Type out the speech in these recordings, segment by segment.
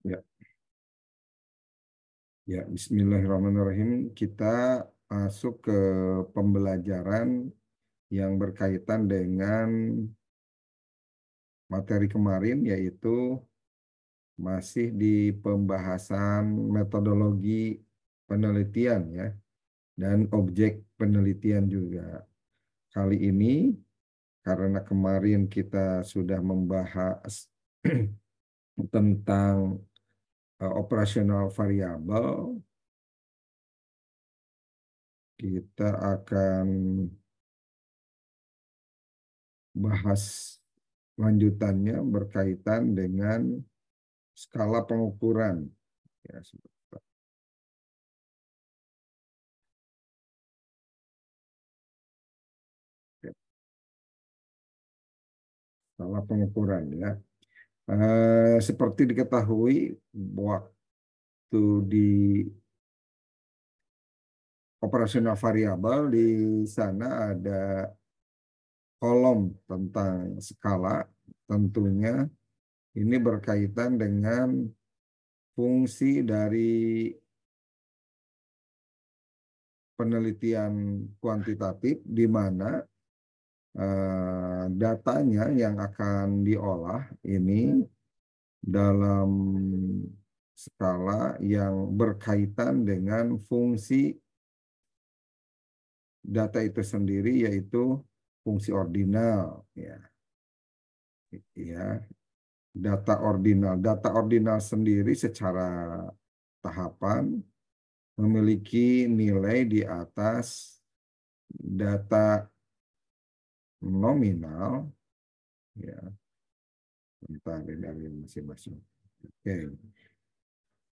Ya, ya, Bismillahirrahmanirrahim. Kita masuk ke pembelajaran yang berkaitan dengan materi kemarin, yaitu masih di pembahasan metodologi penelitian ya, dan objek penelitian juga. Kali ini, karena kemarin kita sudah membahas tentang operasional variabel, kita akan bahas lanjutannya berkaitan dengan skala pengukuran. Ya, sebentar. Ya, skala pengukuran ya. Seperti diketahui, waktu di operasional variabel di sana ada kolom tentang skala, tentunya ini berkaitan dengan fungsi dari penelitian kuantitatif, di mana datanya yang akan diolah ini dalam skala yang berkaitan dengan fungsi data itu sendiri, yaitu fungsi ordinal ya. Ya, data ordinal sendiri secara tahapan memiliki nilai di atas data nominal ya. Bentar, ini masing-masing. Oke.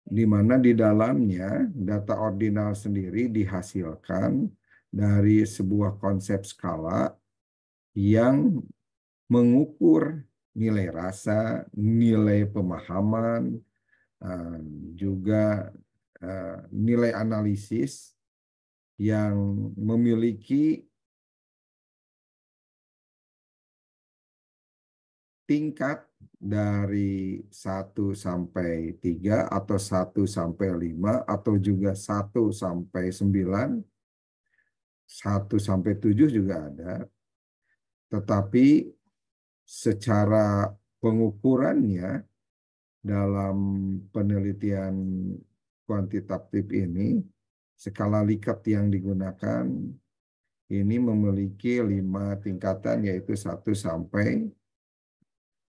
Di mana di dalamnya data ordinal sendiri dihasilkan dari sebuah konsep skala yang mengukur nilai rasa, nilai pemahaman, juga nilai analisis yang memiliki tingkat dari 1 sampai 3 atau 1 sampai 5 atau juga 1 sampai 9, 1 sampai 7 juga ada. Tetapi secara pengukurannya dalam penelitian kuantitatif ini, skala Likert yang digunakan ini memiliki 5 tingkatan, yaitu 1 sampai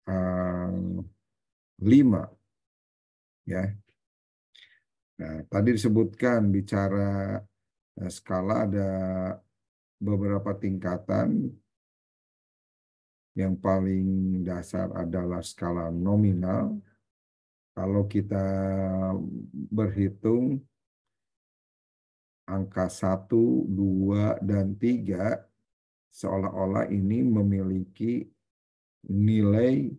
5 ya. Nah, tadi disebutkan bicara skala ada beberapa tingkatan. Yang paling dasar adalah skala nominal. Kalau kita berhitung angka 1, 2, dan 3, seolah-olah ini memiliki nilai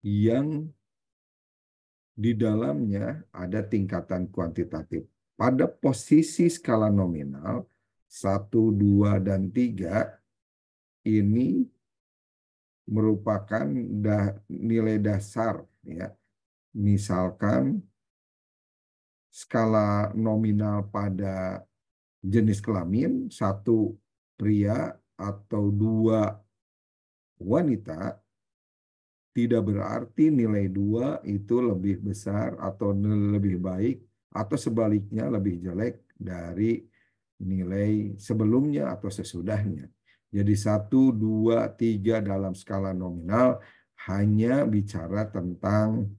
yang di dalamnya ada tingkatan kuantitatif. Pada posisi skala nominal 1, 2, dan 3 ini merupakan nilai dasar ya. Misalkan skala nominal pada jenis kelamin 1 pria atau 2 wanita, tidak berarti nilai 2 itu lebih besar atau lebih baik, atau sebaliknya lebih jelek dari nilai sebelumnya atau sesudahnya. Jadi 1, 2, 3 dalam skala nominal hanya bicara tentang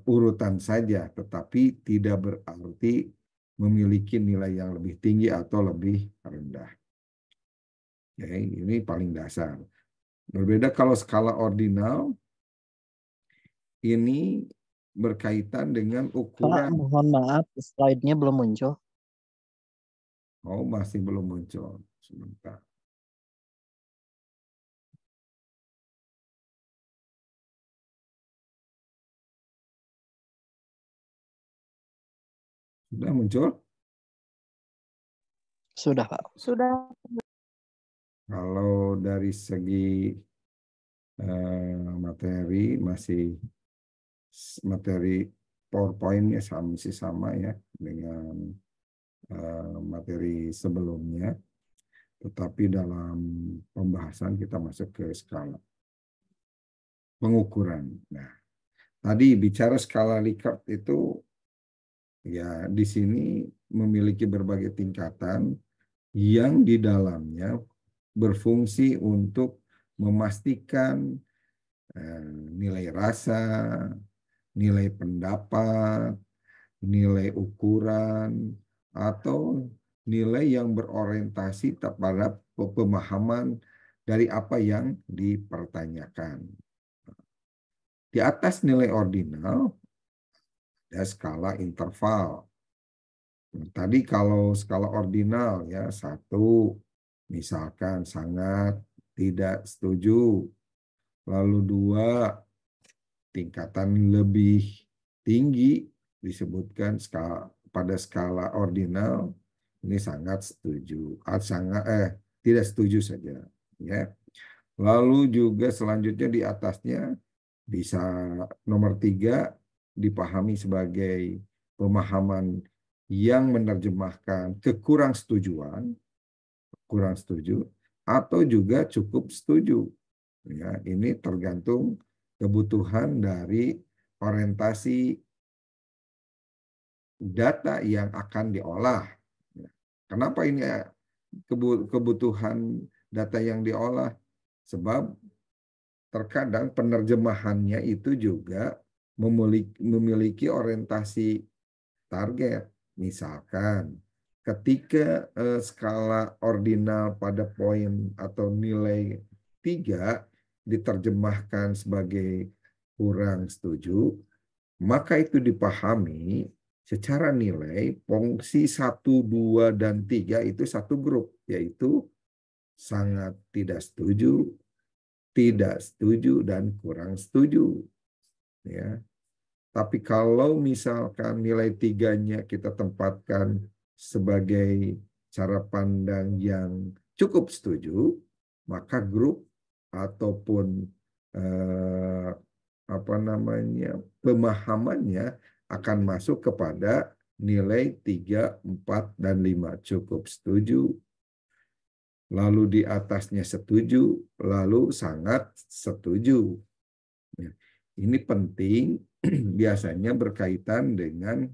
urutan saja, tetapi tidak berarti memiliki nilai yang lebih tinggi atau lebih rendah. Oke, ini paling dasar. Berbeda kalau skala ordinal, ini berkaitan dengan Pak, ukuran. mohon maaf, slide-nya belum muncul. Oh, masih belum muncul. Sebentar. Sudah muncul? Sudah, Pak. Sudah. Kalau dari segi materi masih materi PowerPoint-nya masih sama ya dengan materi sebelumnya, tetapi dalam pembahasan kita masuk ke skala pengukuran. Nah, tadi bicara skala Likert itu ya di sini memiliki berbagai tingkatan yang di dalamnya berfungsi untuk memastikan nilai rasa, nilai pendapat, nilai ukuran, atau nilai yang berorientasi pada pemahaman dari apa yang dipertanyakan. Di atas nilai ordinal ada skala interval. Tadi kalau skala ordinal ya 1, misalkan sangat tidak setuju. Lalu 2, tingkatan lebih tinggi disebutkan pada skala ordinal ini sangat setuju, tidak setuju saja ya. Lalu juga selanjutnya di atasnya bisa nomor 3 dipahami sebagai pemahaman yang menerjemahkan kurang setuju atau juga cukup setuju. Ya, ini tergantung kebutuhan dari orientasi data yang akan diolah. Kenapa ini kebutuhan data yang diolah? Sebab terkadang penerjemahannya itu juga memiliki orientasi target. Misalkan ketika skala ordinal pada poin atau nilai 3 diterjemahkan sebagai kurang setuju, maka itu dipahami secara nilai fungsi 1, 2, dan 3 itu satu grup, yaitu sangat tidak setuju, tidak setuju, dan kurang setuju. Ya. Tapi kalau misalkan nilai 3-nya kita tempatkan sebagai cara pandang yang cukup setuju, maka grup ataupun pemahamannya akan masuk kepada nilai 3, 4, dan 5. Cukup setuju, lalu di atasnya setuju, lalu sangat setuju. Ini penting, biasanya berkaitan dengan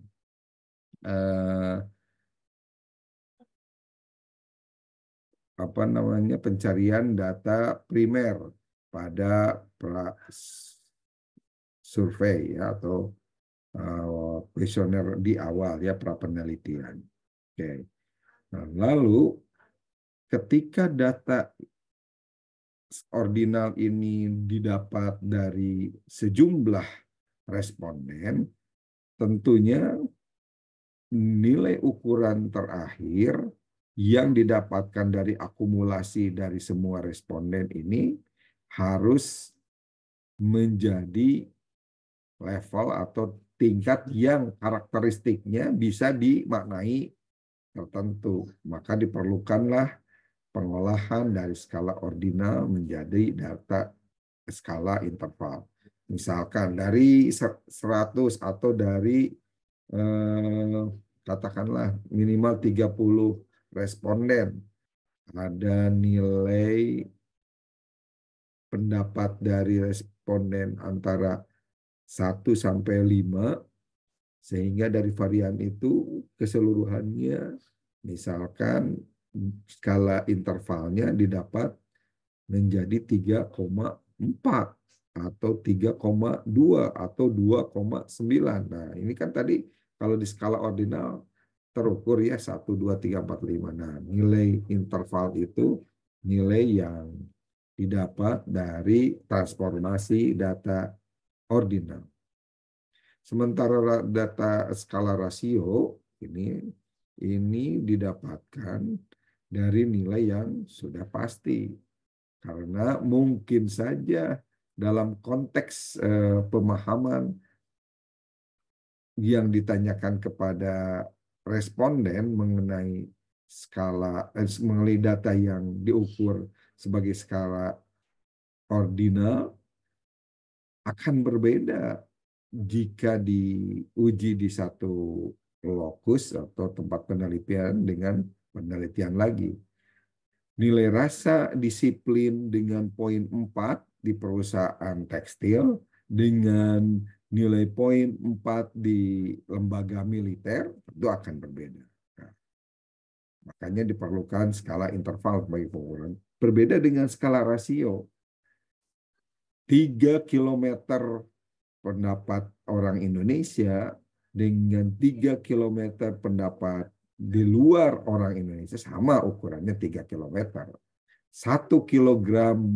pencarian data primer pada survei ya, atau kuesioner di awal ya, pra penelitian. Oke. Nah, lalu ketika data ordinal ini didapat dari sejumlah responden, tentunya nilai ukuran terakhir yang didapatkan dari akumulasi dari semua responden ini harus menjadi level atau tingkat yang karakteristiknya bisa dimaknai tertentu. Maka diperlukanlah pengolahan dari skala ordinal menjadi data skala interval. Misalkan dari 100 atau dari katakanlah minimal 30 responden, ada nilai pendapat dari responden antara 1 sampai 5, sehingga dari varian itu keseluruhannya misalkan skala intervalnya didapat menjadi 3,4 atau 3,2 atau 2,9. Nah, ini kan tadi kalau di skala ordinal terukur ya 1, 2, 3, 4, 5. Nah, nilai interval itu nilai yang didapat dari transformasi data ordinal. Sementara data skala rasio ini didapatkan dari nilai yang sudah pasti. Karena mungkin saja dalam konteks pemahaman yang ditanyakan kepada responden mengenai mengenai data yang diukur sebagai skala ordinal akan berbeda jika diuji di satu lokus atau tempat penelitian dengan penelitian lagi. Nilai rasa disiplin dengan poin 4 di perusahaan tekstil dengan nilai poin 4 di lembaga militer itu akan berbeda. Nah, makanya diperlukan skala interval bagi pengukuran. Berbeda dengan skala rasio. 3 kilometer pendapat orang Indonesia dengan 3 kilometer pendapat di luar orang Indonesia sama ukurannya 3 kilometer. 1 kilogram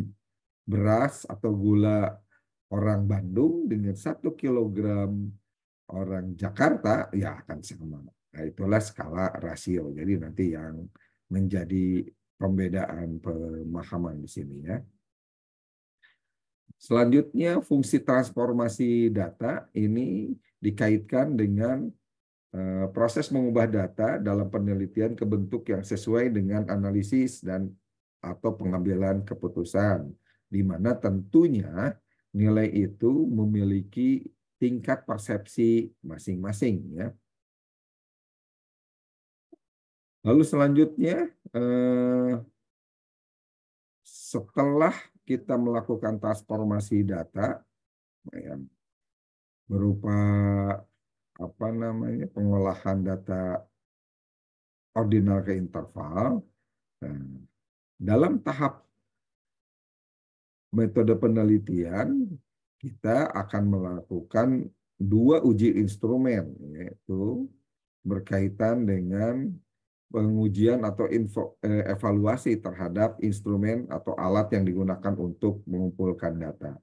beras atau gula orang Bandung dengan 1 kilogram orang Jakarta ya akan sama. Nah, itulah skala rasio. Jadi nanti yang menjadi pembedaan pemahaman di sini ya. Selanjutnya, fungsi transformasi data ini dikaitkan dengan proses mengubah data dalam penelitian ke bentuk yang sesuai dengan analisis dan atau pengambilan keputusan, di mana tentunya nilai itu memiliki tingkat persepsi masing-masing ya. Lalu selanjutnya, setelah kita melakukan transformasi data ya, berupa pengolahan data ordinal ke interval, dalam tahap metode penelitian kita akan melakukan 2 uji instrumen, yaitu berkaitan dengan pengujian atau evaluasi terhadap instrumen atau alat yang digunakan untuk mengumpulkan data,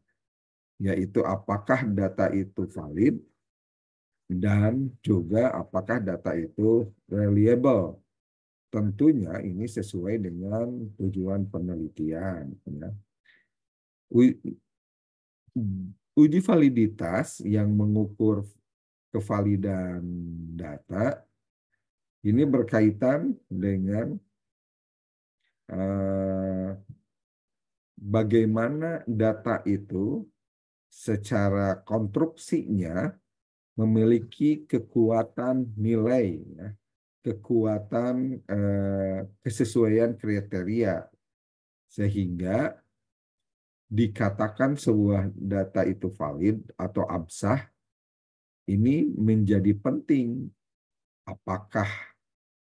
yaitu apakah data itu valid dan juga apakah data itu reliable. Tentunya ini sesuai dengan tujuan penelitian. Ya. Uji validitas yang mengukur kevalidan data ini berkaitan dengan bagaimana data itu secara konstruksinya memiliki kekuatan nilai, ya, kekuatan kesesuaian kriteria, sehingga dikatakan sebuah data itu valid atau absah. Ini menjadi penting apakah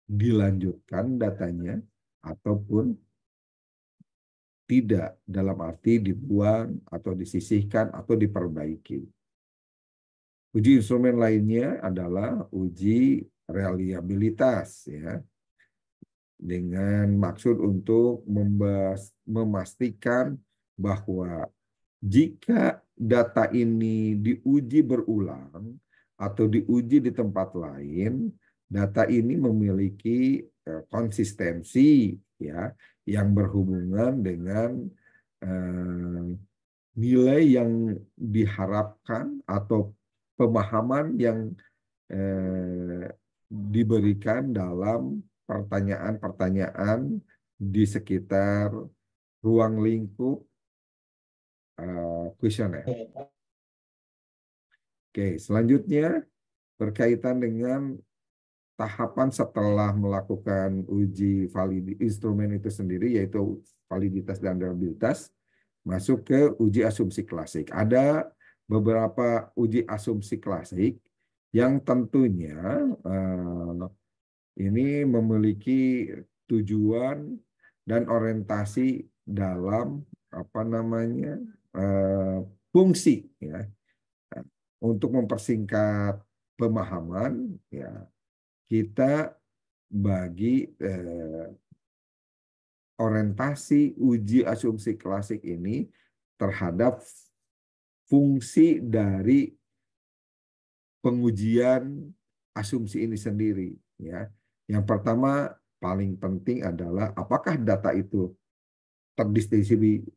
dilanjutkan datanya ataupun tidak, dalam arti dibuang atau disisihkan atau diperbaiki. Uji instrumen lainnya adalah uji reliabilitas, ya, dengan maksud untuk memastikan bahwa jika data ini diuji berulang atau diuji di tempat lain, data ini memiliki konsistensi, ya, yang berhubungan dengan nilai yang diharapkan atau pemahaman yang diberikan dalam pertanyaan-pertanyaan di sekitar ruang lingkup kuesioner. Oke, selanjutnya berkaitan dengan tahapan setelah melakukan uji instrumen itu sendiri, yaitu validitas dan reliabilitas, masuk ke uji asumsi klasik. Ada beberapa uji asumsi klasik yang tentunya ini memiliki tujuan dan orientasi dalam fungsi, ya, untuk mempersingkat pemahaman, ya, kita bagi orientasi uji asumsi klasik ini terhadap fungsi dari pengujian asumsi ini sendiri, ya. Yang pertama paling penting adalah apakah data itu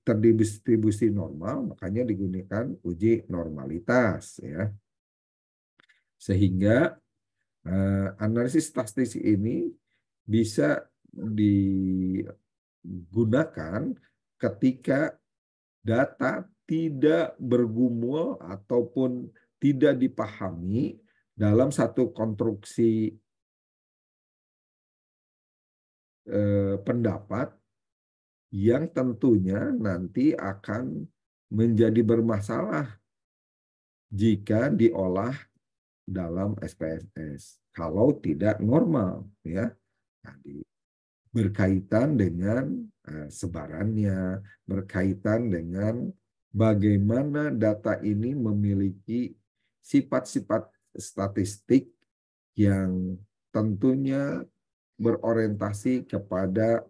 terdistribusi normal, makanya digunakan uji normalitas, ya. Sehingga analisis statistik ini bisa digunakan ketika data tidak bergumul ataupun tidak dipahami dalam satu konstruksi pendapat yang tentunya nanti akan menjadi bermasalah jika diolah dalam SPSS kalau tidak normal, ya. Tadi berkaitan dengan sebarannya, berkaitan dengan bagaimana data ini memiliki sifat-sifat statistik yang tentunya berorientasi kepada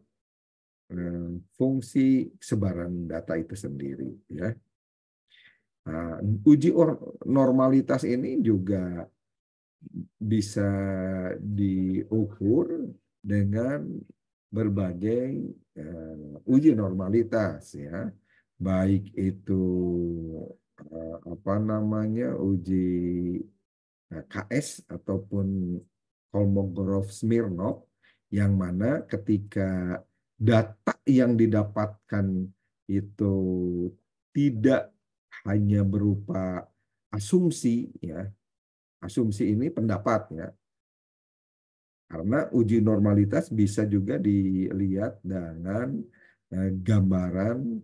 fungsi sebaran data itu sendiri, ya. Nah, uji normalitas ini juga bisa diukur dengan berbagai uji normalitas, ya, baik itu apa namanya uji KS ataupun Kolmogorov-Smirnov, yang mana ketika data yang didapatkan itu tidak hanya berupa asumsi, ya. Asumsi ini pendapat, ya. Karena uji normalitas bisa juga dilihat dengan gambaran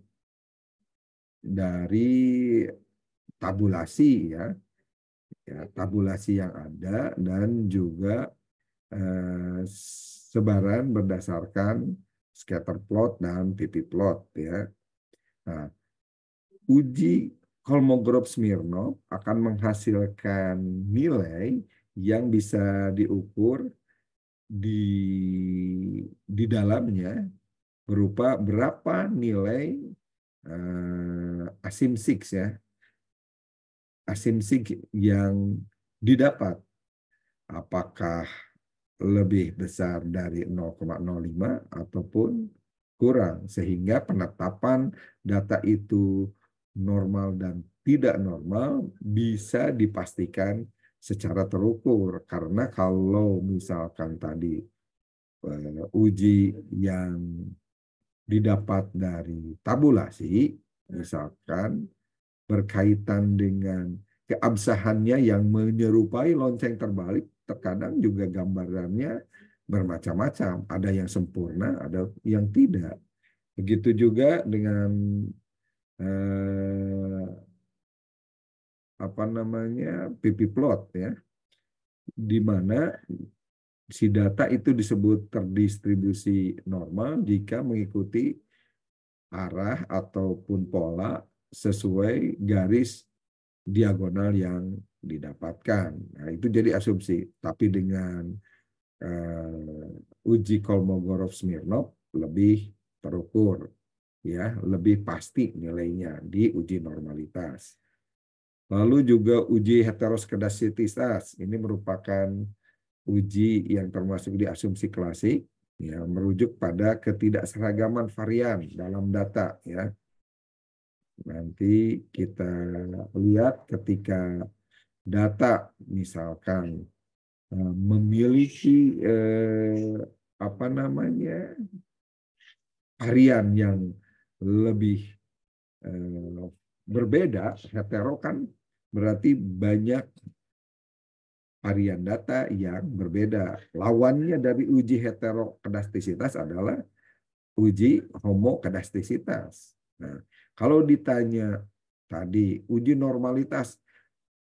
dari tabulasi, ya. Tabulasi yang ada dan juga sebaran berdasarkan scatter plot dan PP plot, ya. Nah, uji Kolmogorov-Smirnov akan menghasilkan nilai yang bisa diukur di dalamnya berupa berapa nilai asimsik, ya, asimsik yang didapat, apakah lebih besar dari 0,05 ataupun kurang, sehingga penetapan data itu normal dan tidak normal bisa dipastikan secara terukur. Karena kalau misalkan tadi uji yang didapat dari tabulasi, misalkan berkaitan dengan keabsahannya yang menyerupai lonceng terbalik, terkadang juga gambarannya bermacam-macam. Ada yang sempurna, ada yang tidak. Begitu juga dengan apa namanya PP plot, ya, di mana si data itu disebut terdistribusi normal jika mengikuti arah ataupun pola sesuai garis diagonal yang didapatkan. Nah, itu jadi asumsi. Tapi dengan uji Kolmogorov-Smirnov lebih terukur, ya, lebih pasti nilainya di uji normalitas. Lalu juga uji heteroskedastisitas. Ini merupakan uji yang termasuk di asumsi klasik, ya, merujuk pada ketidakseragaman varian dalam data, ya. Nanti kita lihat ketika data misalkan memiliki apa namanya varian yang lebih berbeda, hetero kan berarti banyak varian data yang berbeda. Lawannya dari uji heterokedastisitas adalah uji homokedastisitas. Nah, kalau ditanya tadi uji normalitas,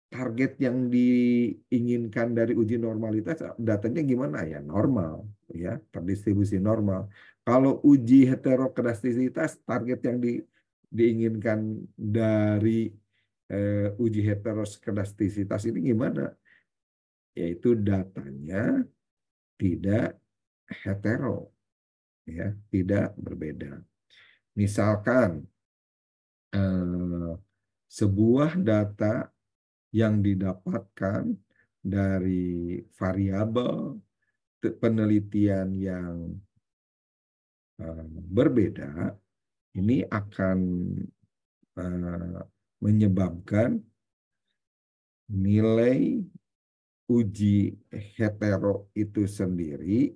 target yang diinginkan dari uji normalitas datanya gimana, ya normal, ya, terdistribusi normal. Kalau uji heterokedastisitas, target yang diinginkan dari uji heterokedastisitas ini gimana? Yaitu datanya tidak hetero, ya, tidak berbeda. Misalkan sebuah data yang didapatkan dari variabel penelitian yang berbeda, ini akan menyebabkan nilai uji hetero itu sendiri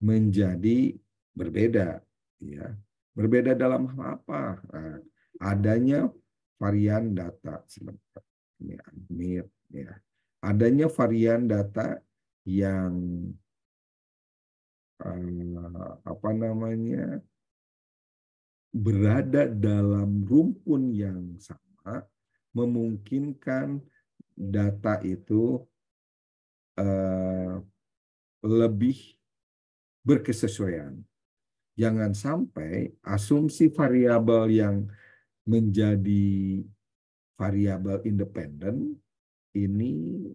menjadi berbeda, ya. Berbeda dalam hal apa? Nah, adanya varian data. ya, admit, ya. Adanya varian data yang apa namanya berada dalam rumpun yang sama memungkinkan data itu lebih berkesesuaian. Jangan sampai asumsi variabel yang menjadi variabel independen ini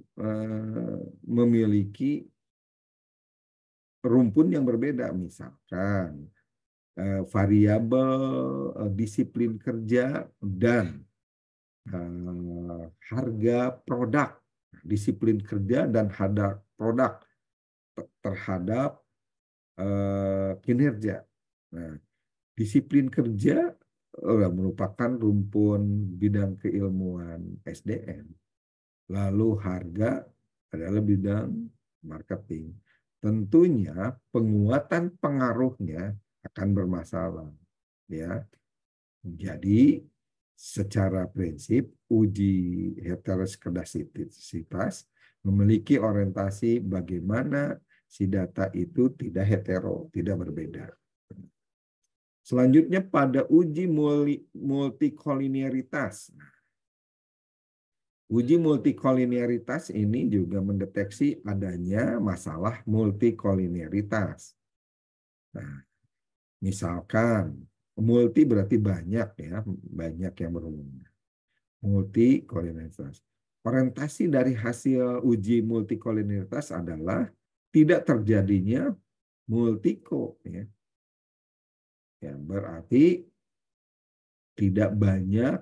memiliki rumpun yang berbeda. Misalkan variabel disiplin kerja dan harga produk, disiplin kerja dan harga produk terhadap kinerja. Nah, disiplin kerja merupakan rumpun bidang keilmuan SDM. Lalu harga adalah bidang marketing. Tentunya penguatan pengaruhnya akan bermasalah, ya. Jadi secara prinsip uji heteroskedasitas memiliki orientasi bagaimana si data itu tidak hetero, tidak berbeda. Selanjutnya pada uji multikolinearitas. Uji multikolinearitas ini juga mendeteksi adanya masalah multikolinearitas. Nah, misalkan multi berarti banyak ya, banyak yang berhubungan. Multikolinearitas. Orientasi dari hasil uji multikolinearitas adalah tidak terjadinya multiko, ya. Ya, berarti tidak banyak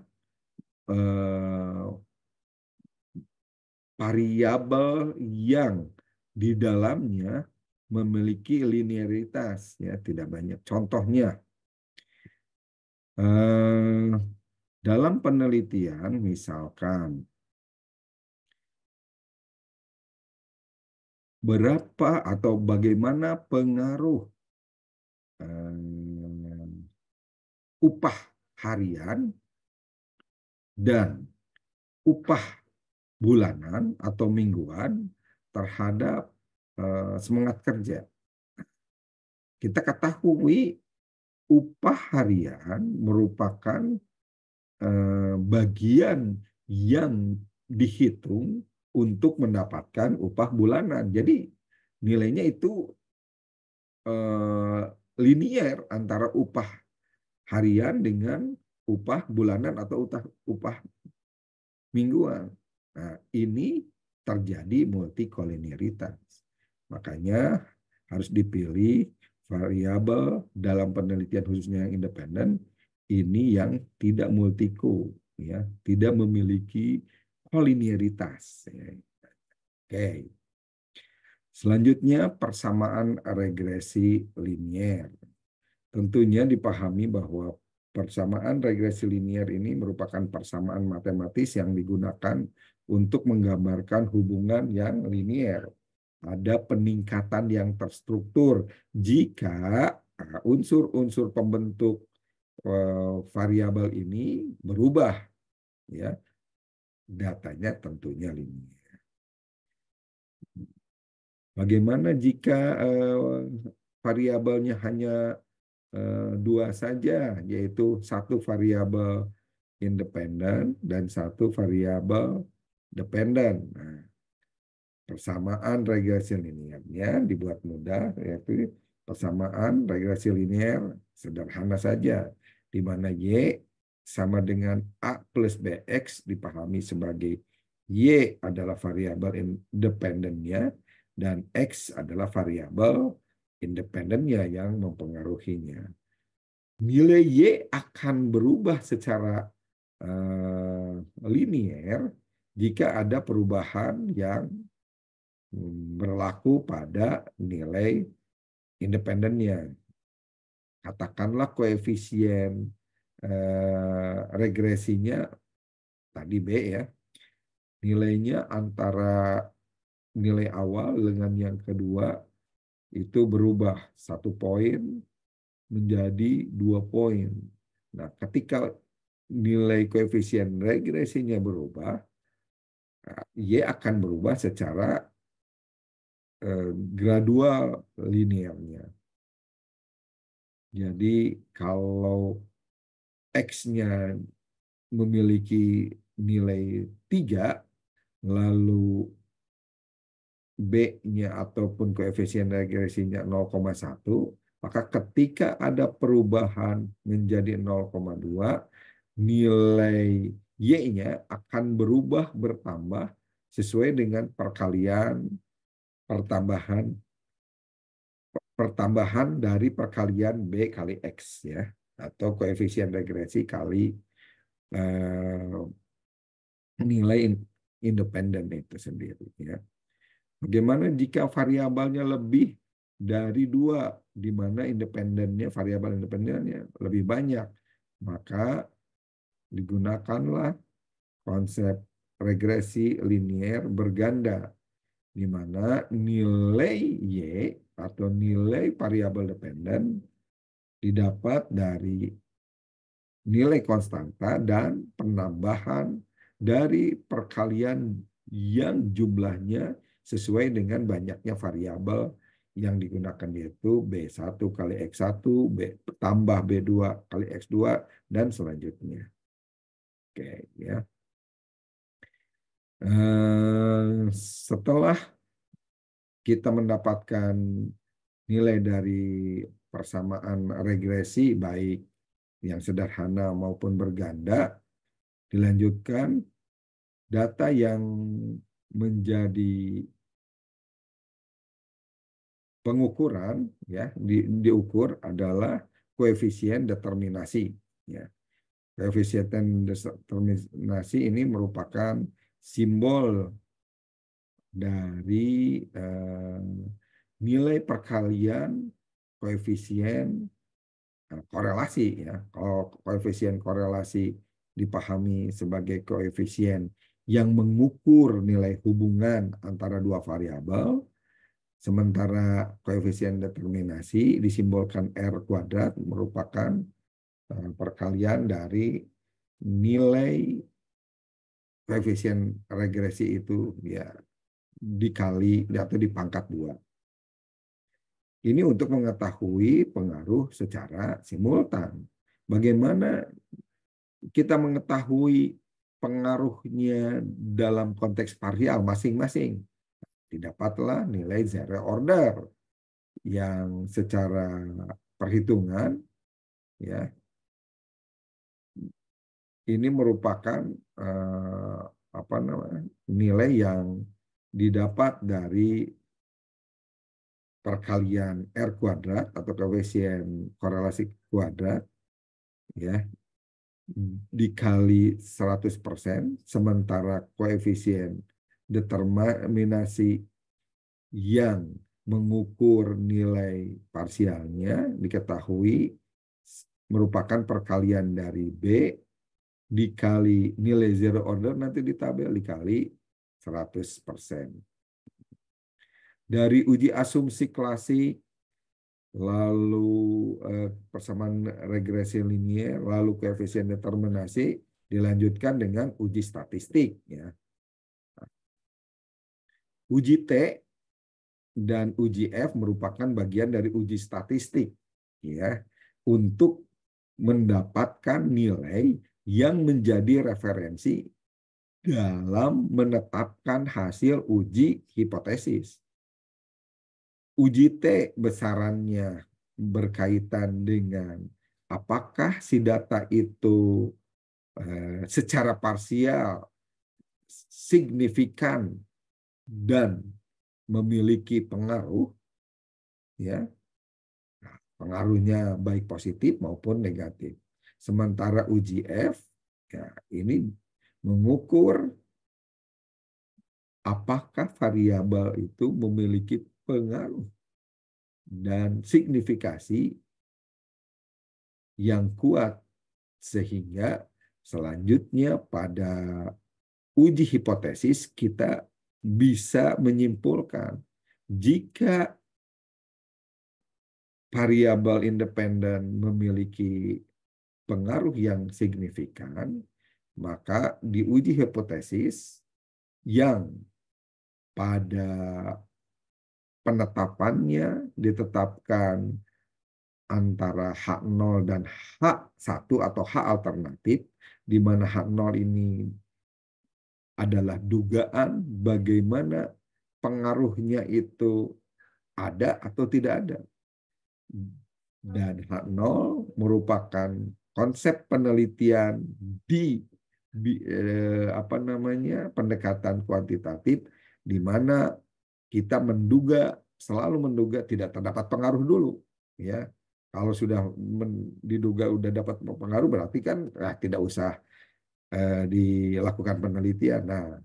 variabel yang di dalamnya memiliki linearitas, ya, tidak banyak. Contohnya dalam penelitian misalkan berapa atau bagaimana pengaruh upah harian dan upah bulanan atau mingguan terhadap semangat kerja. Kita ketahui upah harian merupakan bagian yang dihitung untuk mendapatkan upah bulanan. Jadi nilainya itu linier antara upah harian dengan upah bulanan atau upah mingguan. Nah, ini terjadi multikolinearitas. Makanya harus dipilih variabel dalam penelitian khususnya yang independen ini yang tidak multiko, ya, tidak memiliki kolinearitas. Oke. Selanjutnya persamaan regresi linier. Tentunya dipahami bahwa persamaan regresi linier ini merupakan persamaan matematis yang digunakan untuk menggambarkan hubungan yang linier. Ada peningkatan yang terstruktur jika unsur-unsur pembentuk variabel ini berubah, ya. Datanya tentunya linier. Bagaimana jika variabelnya hanya dua saja, yaitu satu variabel independen dan satu variabel dependen. Nah, persamaan regresi linearnya dibuat mudah, yaitu persamaan regresi linear sederhana saja, di mana Y sama dengan A plus BX dipahami sebagai Y adalah variabel independennya dan X adalah variabel independennya yang mempengaruhinya. Nilai Y akan berubah secara linier jika ada perubahan yang berlaku pada nilai independennya. Katakanlah koefisien regresinya tadi B, ya. Nilainya antara nilai awal dengan yang kedua itu berubah 1 poin menjadi 2 poin. Nah, ketika nilai koefisien regresinya berubah, Y akan berubah secara gradual linearnya. Jadi kalau X-nya memiliki nilai 3, lalu B-nya ataupun koefisien regresinya 0,1, maka ketika ada perubahan menjadi 0,2, nilai Y-nya akan berubah bertambah sesuai dengan pertambahan dari perkalian B kali X ya, atau koefisien regresi kali nilai independen itu sendiri ya. Bagaimana jika variabelnya lebih dari 2, di mana variabel independennya lebih banyak? Maka digunakanlah konsep regresi linier berganda, di mana nilai Y atau nilai variabel dependen didapat dari nilai konstanta dan penambahan dari perkalian yang jumlahnya sesuai dengan banyaknya variabel yang digunakan, yaitu B1 kali X1, tambah B2 kali X2, dan selanjutnya. Oke, ya. Setelah kita mendapatkan nilai dari persamaan regresi, baik yang sederhana maupun berganda, dilanjutkan data yang menjadi pengukuran ya diukur adalah koefisien determinasi ya. Koefisien determinasi ini merupakan simbol dari nilai perkalian koefisien korelasi ya. Kalau koefisien korelasi dipahami sebagai koefisien yang mengukur nilai hubungan antara dua variabel, sementara koefisien determinasi disimbolkan R kuadrat merupakan perkalian dari nilai koefisien regresi itu ya dikali atau dipangkat 2. Ini untuk mengetahui pengaruh secara simultan. Bagaimana kita mengetahui pengaruhnya dalam konteks parsial masing-masing? Didapatlah nilai zero order yang secara perhitungan ya ini merupakan nilai yang didapat dari perkalian R kuadrat atau koefisien korelasi kuadrat ya dikali 100%, sementara koefisien determinasi yang mengukur nilai parsialnya diketahui merupakan perkalian dari B dikali nilai zero order nanti di tabel dikali 100%. Dari uji asumsi klasik, lalu persamaan regresi linier, lalu koefisien determinasi, dilanjutkan dengan uji statistik. Ya. Uji T dan uji F merupakan bagian dari uji statistik, ya, untuk mendapatkan nilai yang menjadi referensi dalam menetapkan hasil uji hipotesis. Uji T besarannya berkaitan dengan apakah si data itu secara parsial signifikan dan memiliki pengaruh, ya pengaruhnya baik positif maupun negatif. Sementara uji F, ya ini mengukur apakah variabel itu memiliki pengaruh dan signifikasi yang kuat sehingga selanjutnya pada uji hipotesis kita bisa menyimpulkan jika variabel independen memiliki pengaruh yang signifikan, maka di uji hipotesis yang pada penetapannya ditetapkan antara H0 dan H1 atau H alternatif, di mana H0 ini adalah dugaan bagaimana pengaruhnya itu ada atau tidak ada. Dan H0 merupakan konsep penelitian apa namanya pendekatan kuantitatif, di mana kita selalu menduga tidak terdapat pengaruh dulu, ya. Kalau sudah diduga udah dapat pengaruh, berarti kan tidak usah dilakukan penelitian. Nah,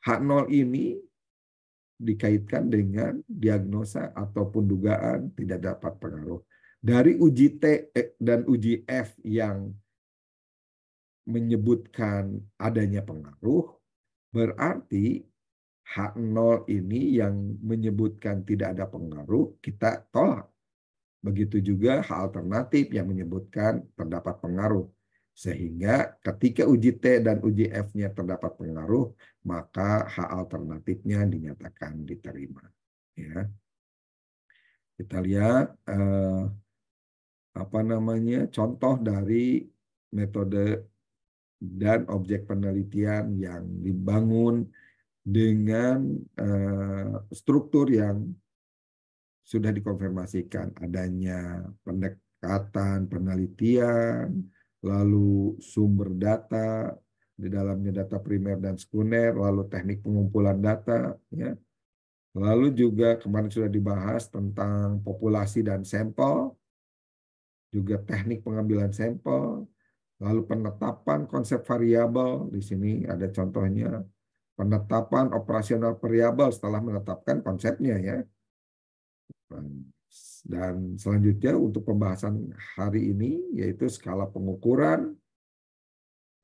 H0 ini dikaitkan dengan diagnosa ataupun dugaan tidak dapat pengaruh. Dari uji T dan uji F yang menyebutkan adanya pengaruh, berarti H0 ini yang menyebutkan tidak ada pengaruh, kita tolak. Begitu juga H alternatif yang menyebutkan terdapat pengaruh. Sehingga ketika uji T dan uji F-nya terdapat pengaruh, maka H alternatifnya dinyatakan diterima. Ya. Kita lihat apa namanya contoh dari metode dan objek penelitian yang dibangun dengan struktur yang sudah dikonfirmasikan adanya pendekatan penelitian, lalu sumber data, di dalamnya data primer dan sekunder, lalu teknik pengumpulan data, ya. Lalu juga kemarin sudah dibahas tentang populasi dan sampel, juga teknik pengambilan sampel, lalu penetapan konsep variabel, di sini ada contohnya, penetapan operasional variabel setelah menetapkan konsepnya, ya. Dan selanjutnya untuk pembahasan hari ini yaitu skala pengukuran,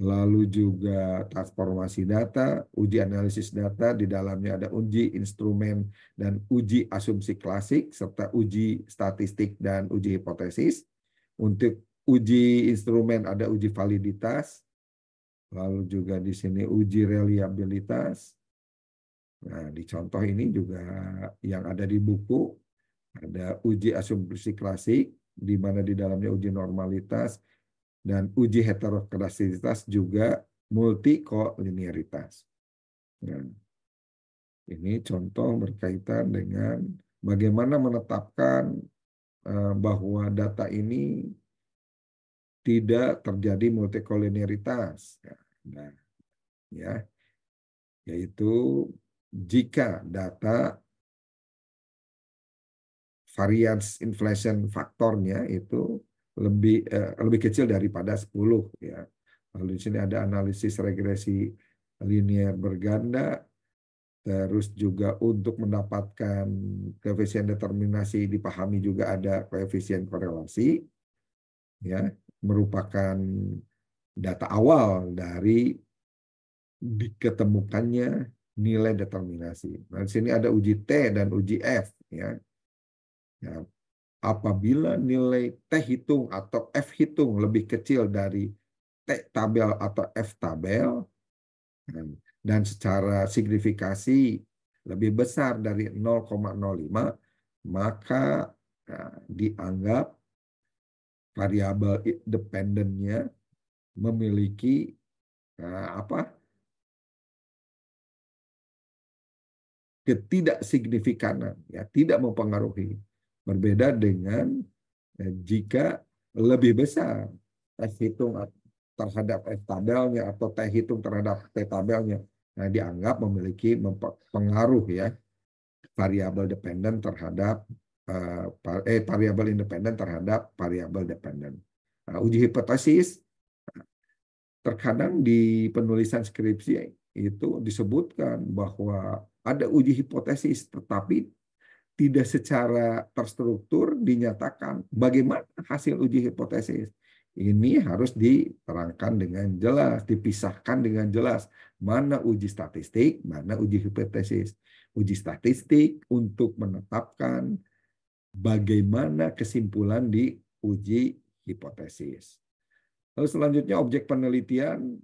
lalu juga transformasi data, uji analisis data, di dalamnya ada uji instrumen dan uji asumsi klasik, serta uji statistik dan uji hipotesis. Untuk uji instrumen ada uji validitas, lalu juga di sini uji reliabilitas. Nah, di contoh ini juga yang ada di buku, ada uji asumsi klasik, di mana di dalamnya uji normalitas, dan uji heterokedastisitas juga multikolinearitas. Nah, ini contoh berkaitan dengan bagaimana menetapkan bahwa data ini tidak terjadi multikolinearitas. Nah, ya, yaitu jika data variance inflation faktornya itu lebih kecil daripada 10, ya. Lalu di sini ada analisis regresi linear berganda, terus juga untuk mendapatkan koefisien determinasi dipahami juga ada koefisien korelasi, ya, merupakan data awal dari diketemukannya nilai determinasi. Nah, di sini ada uji T dan uji F, ya. Ya, apabila nilai T hitung atau F hitung lebih kecil dari T tabel atau F tabel, dan secara signifikasi lebih besar dari 0,05, maka dianggap variabel dependennya memiliki ketidaksignifikanan, ya, tidak mempengaruhi. Berbeda dengan jika lebih besar F hitung terhadap F tabelnya atau T hitung terhadap T tabelnya, nah dianggap memiliki pengaruh, ya, variabel dependen terhadap variabel independen terhadap variabel dependen. Nah, uji hipotesis terkadang di penulisan skripsi itu disebutkan bahwa ada uji hipotesis, tetapi tidak secara terstruktur dinyatakan bagaimana hasil uji hipotesis. Ini harus diterangkan dengan jelas, dipisahkan dengan jelas, mana uji statistik, mana uji hipotesis. Uji statistik untuk menetapkan bagaimana kesimpulan di uji hipotesis. Lalu selanjutnya objek penelitian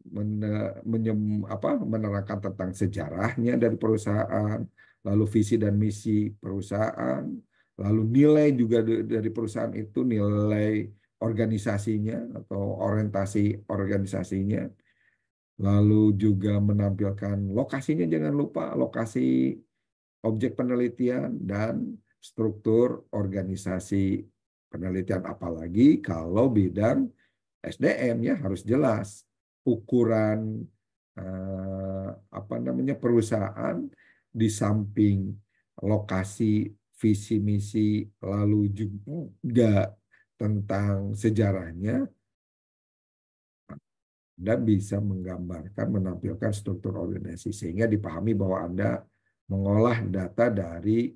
menerangkan tentang sejarahnya dari perusahaan, lalu visi dan misi perusahaan, lalu nilai juga dari perusahaan itu, nilai organisasinya atau orientasi organisasinya, lalu juga menampilkan lokasinya, jangan lupa lokasi objek penelitian dan struktur organisasi penelitian, apalagi kalau bidang SDM ya harus jelas ukuran perusahaan di samping lokasi, visi misi, lalu juga tentang sejarahnya. Anda bisa menggambarkan, menampilkan struktur organisasi sehingga dipahami bahwa Anda mengolah data dari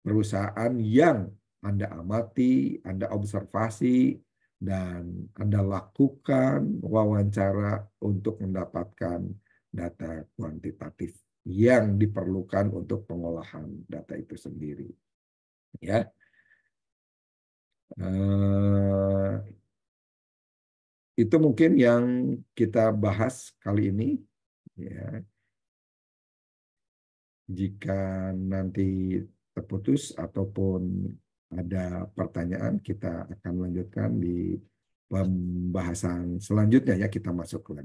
perusahaan yang Anda amati, Anda observasi, dan Anda lakukan wawancara untuk mendapatkan data kuantitatif yang diperlukan untuk pengolahan data itu sendiri. Ya, itu mungkin yang kita bahas kali ini. Ya, jika nanti terputus ataupun ada pertanyaan, kita akan lanjutkan di pembahasan selanjutnya ya, kita masuk lagi.